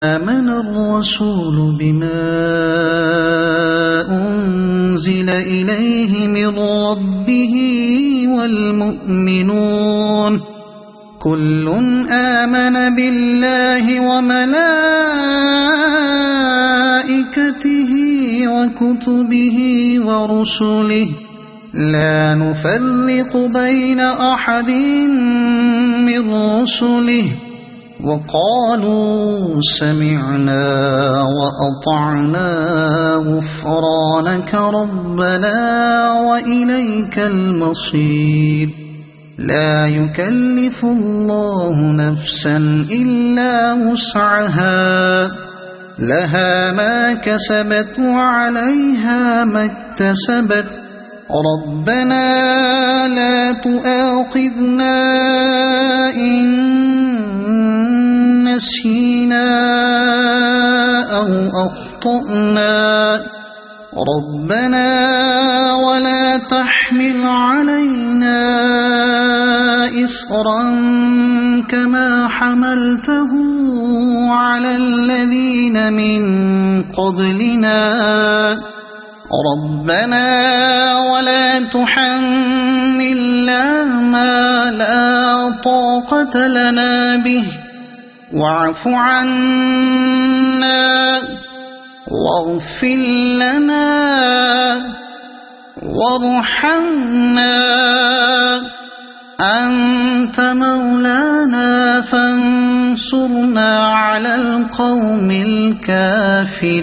آمن الرسول بما أنزل إليه من ربه والمؤمنون كل آمن بالله وملائكته وكتبه ورسله لا نفرق بين أحد من رسله وقالوا سمعنا وأطعنا غفرانك ربنا وإليك المصير لا يكلف الله نفسا إلا وسعها لها ما كسبت وعليها ما اكتسبت ربنا لا تؤاخذنا إن نسينا أو أخطأنا ربنا ولا تحمل علينا إصرا كما حملته على الذين من قبلنا ربنا ولا تحملنا ما لا طاقة لنا به واعف عنا واغفر لنا وارحمنا أنت مولانا فانصرنا على القوم الكافرين.